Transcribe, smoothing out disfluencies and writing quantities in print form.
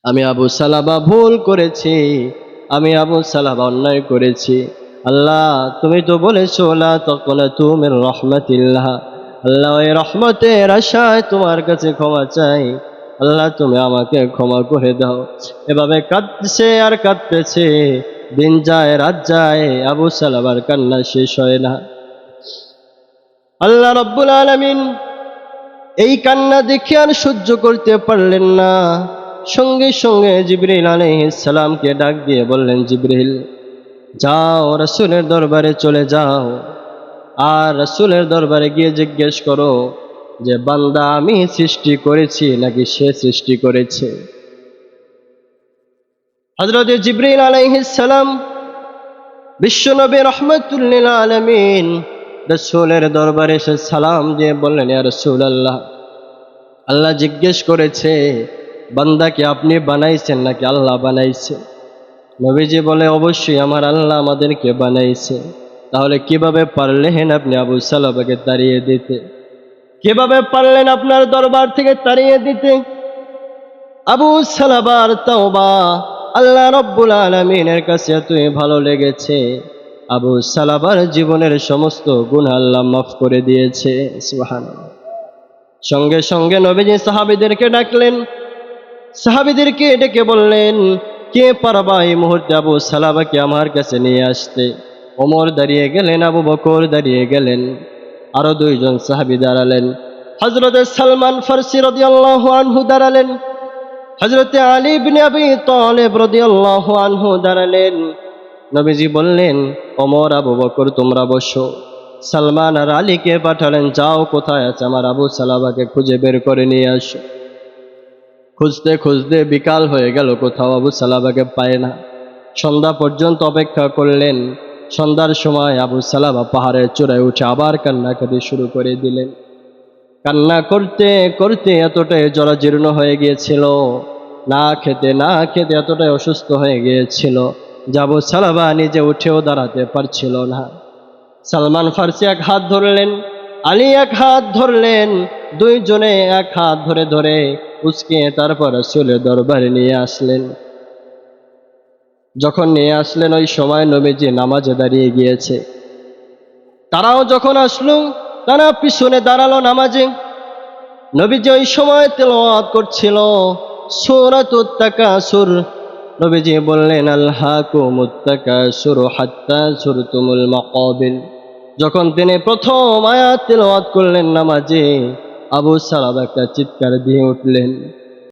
আমি আবু সালাবা ভুল করেছি, আমি আবু সালাবা অন্যায় করেছি। আল্লাহ তুমি তো বলেছো লা তাকনাতু মির রাহমাতিল্লাহ, আল্লাহ এই রহমতের আশায় তোমার কাছে ক্ষমা চাই, আল্লাহ তুমি আমাকে ক্ষমা করে দাও। এভাবে কাঁদতেছে আর কাঁদতেছে, দিন যায় রাত যায়, আবু সালাবার কান্না শেষ হয় না। আল্লাহ রাব্বুল আলামিন এই কান্না দেখে আর সহ্য করতে পারলেন না। সঙ্গে সঙ্গে জিবরিল আলাইহিস সালামকে ডাক দিয়ে বললেন, জিবরিল যাও রাসূলের দরবারে চলে যাও, আর রাসূলের দরবারে গিয়ে জিজ্ঞেস করো যে বান্দা আমি সৃষ্টি করেছি নাকি সে সৃষ্টি করেছে। হযরত জিবরিল আলাইহিস সালাম বিশ্বনবী রাহমাতুল লিল আলামিন রাসূলের দরবারে এসে সালাম দিয়ে বললেন, ইয়া রাসূলুল্লাহ, আল্লাহ জিজ্ঞেস করেছে বান্দাকে আপনি বানাইছেন নাকি আল্লাহ বানাইছে। নবীজি বলে, অবশ্যই আমার আল্লাহ আমাদেরকে বানাইছে। তাহলে কিভাবে পারলেন আপনি আবু সালাবাকে তাড়িয়ে দিতে? কিভাবে পারলেন আপনার দরবার থেকে তাড়িয়ে দিতে? আবু সালাবার তাওবা আল্লাহ রাব্বুল আলামিনের কাছে এতই ভালো লেগেছে, আবু সালাবার জীবনের সমস্ত গুনাহ আল্লাহ মাফ করে দিয়েছে। সুবহানাল্লাহ। সঙ্গে সঙ্গে নবীজি সাহাবীদেরকে ডাকলেন, সাহাবীদেরকে ডেকে বললেন, কে পারবা এই মুহূর্তে আবু সালাবাকে আমার কাছে নিয়ে আসতে? ওমর দাঁড়িয়ে গেলেন, আবু বকর দাঁড়িয়ে গেলেন, আরো দুইজন সাহাবী দাঁড়ালেন। হযরত সালমান ফারসি রাদিয়াল্লাহু আনহু দাঁড়ালেন, হযরত আলী ইবনে আবি তালিব রাদিয়াল্লাহু আনহু দাঁড়ালেন। নবীজি বললেন, ওমর, আবু বকর তোমরা বসো। সালমান আর আলীকে পাঠালেন, যাও কোথায় আছে আমার আবু সালাবাকে খুঁজে বের করে নিয়ে আসো। খুঁজতে খুঁজতে বিকাল হয়ে গেল, কোথাও আবু সালাবাকে পায় না। সন্ধ্যা পর্যন্ত অপেক্ষা করলেন। সন্ধ্যার সময় আবু সালাবা পাহাড়ের চূড়ায় উঠে আবার কান্নাকাটি শুরু করে দিলেন। কান্না করতে করতে এতটাই জরাজীর্ণ হয়ে গিয়েছিল, না খেতে না খেতে এতটাই অসুস্থ হয়ে গিয়েছিল যে আবু সালাবা নিজে উঠেও দাঁড়াতে পারছিল না। সালমান ফারসি এক হাত ধরলেন, আলী এক হাত ধরলেন, দুইজনে এক হাত ধরে ধরে উসকে তারপর রাসূলের দরবারে নিয়ে আসলেন। যখন নিয়ে আসলেন ওই সময় নবীজি নামাজে দাঁড়িয়ে গিয়েছে। তারাও যখন আসলো, তারা পিছনে দাঁড়ালো নামাজে। নবীজি ওই সময় তেলাওয়াত করছিল সূরাতুত তাকাসুর। নবীজি বললেন, আলহাকুমুত তাকাসুর হাত্তা যুরতুমুল মাকাবির। যখন তিনি প্রথম আয়াত তেলাওয়াত করলেন নামাজে, আবু সালাবা একটা চিৎকার দিয়ে উঠলেন।